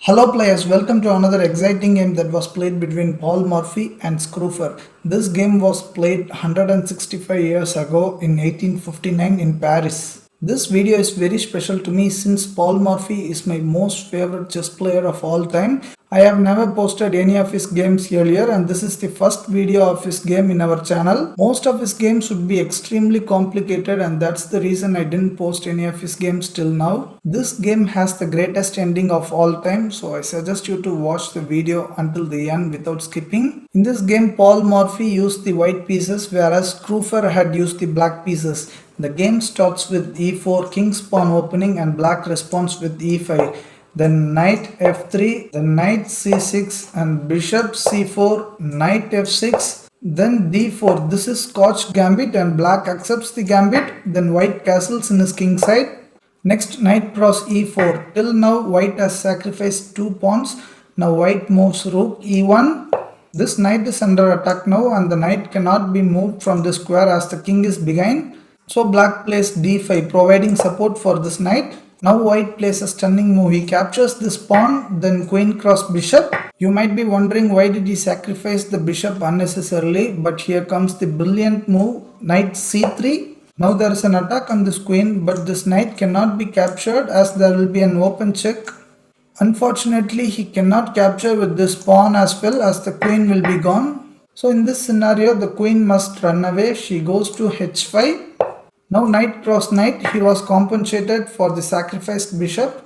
Hello players, welcome to another exciting game that was played between Paul Morphy and Scroofer. This game was played 165 years ago in 1859 in Paris. This video is very special to me since Paul Morphy is my most favorite chess player of all time. I have never posted any of his games earlier and this is the first video of his game in our channel. Most of his games would be extremely complicated and that's the reason I didn't post any of his games till now. This game has the greatest ending of all time, so I suggest you to watch the video until the end without skipping. In this game, Paul Morphy used the white pieces whereas Scroofer had used the black pieces. The game starts with e4, king's pawn opening and black responds with e5. Then knight f3, then knight c6 and bishop c4, knight f6, then d4. This is Scotch gambit and black accepts the gambit. Then white castles in his king side. Next knight cross e4. Till now white has sacrificed 2 pawns. Now white moves rook e1. This knight is under attack now and the knight cannot be moved from the square as the king is behind. So black plays d5 providing support for this knight. Now white plays a stunning move. He captures this pawn, then queen cross bishop. You might be wondering why did he sacrifice the bishop unnecessarily, but here comes the brilliant move, knight c3. Now there is an attack on this queen, but this knight cannot be captured as there will be an open check. Unfortunately, he cannot capture with this pawn as well as the queen will be gone. So in this scenario, the queen must run away. She goes to h5. Now knight cross knight, he was compensated for the sacrificed bishop.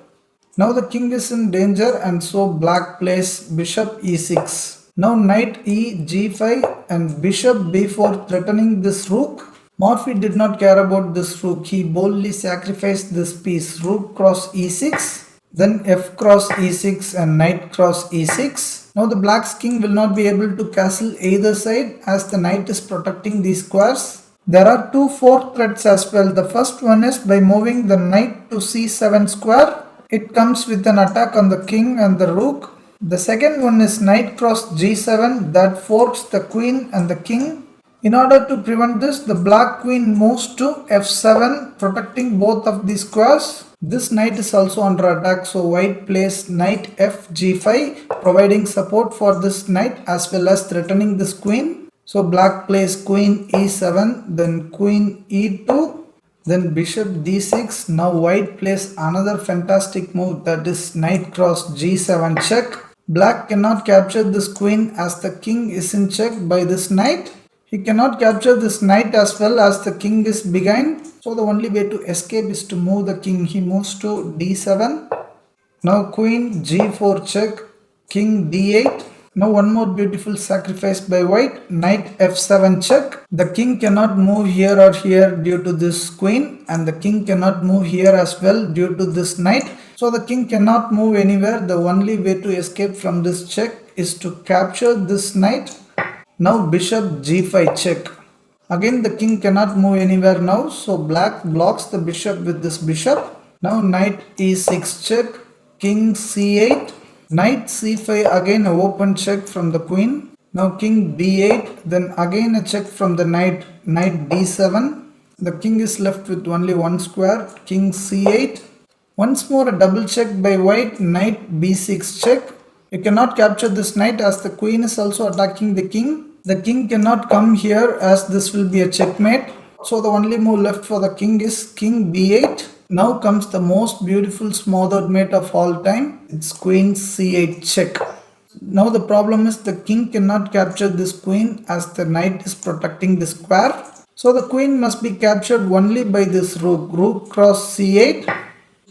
Now the king is in danger and so black plays bishop e6. Now knight e g5 and bishop b4 threatening this rook. Morphy did not care about this rook. He boldly sacrificed this piece. Rook cross e6. Then f cross e6 and knight cross e6. Now the black's king will not be able to castle either side as the knight is protecting these squares. There are two fourth threats as well. The first one is by moving the knight to c7 square. It comes with an attack on the king and the rook. The second one is knight cross g7 that forks the queen and the king. In order to prevent this, the black queen moves to f7 protecting both of these squares. This knight is also under attack, so white plays knight f g5 providing support for this knight as well as threatening this queen. So black plays queen e7, then queen e2, then bishop d6. Now white plays another fantastic move, that is knight cross g7 check. Black cannot capture this queen as the king is in check by this knight. He cannot capture this knight as well as the king is behind. So the only way to escape is to move the king. He moves to d7. Now queen g4 check, king d8. Now one more beautiful sacrifice by white, knight f7 check. The king cannot move here or here due to this queen and the king cannot move here as well due to this knight. So the king cannot move anywhere. The only way to escape from this check is to capture this knight. Now bishop g5 check. Again the king cannot move anywhere now, so black blocks the bishop with this bishop. Now knight e6 check, king c8. Knight c5, again a open check from the queen. Now king b8, then again a check from the knight, knight d7. The king is left with only one square, king c8. Once more a double check by white, knight b6 check. You cannot capture this knight as the queen is also attacking the king. The king cannot come here as this will be a checkmate. So the only move left for the king is king b8. Now comes the most beautiful smothered mate of all time. It's queen c8 check. Now the problem is the king cannot capture this queen as the knight is protecting the square. So the queen must be captured only by this rook. Rook cross c8.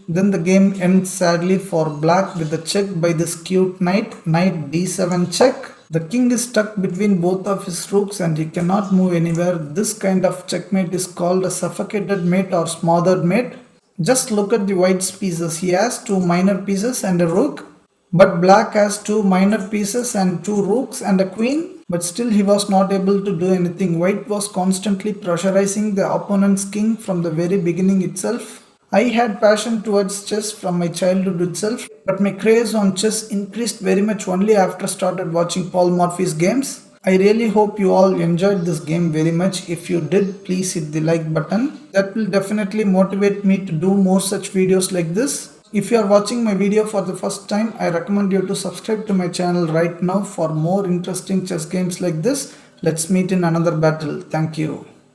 Then the game ends sadly for black with a check by this cute knight. Knight d7 check. The king is stuck between both of his rooks and he cannot move anywhere. This kind of checkmate is called a suffocated mate or smothered mate. Just look at the white's pieces. He has two minor pieces and a rook. But black has two minor pieces and two rooks and a queen. But still he was not able to do anything. White was constantly pressurizing the opponent's king from the very beginning itself. I had passion towards chess from my childhood itself. But my craze on chess increased very much only after I started watching Paul Morphy's games. I really hope you all enjoyed this game very much. If you did, please hit the like button. That will definitely motivate me to do more such videos like this. If you are watching my video for the first time, I recommend you to subscribe to my channel right now for more interesting chess games like this. Let's meet in another battle. Thank you.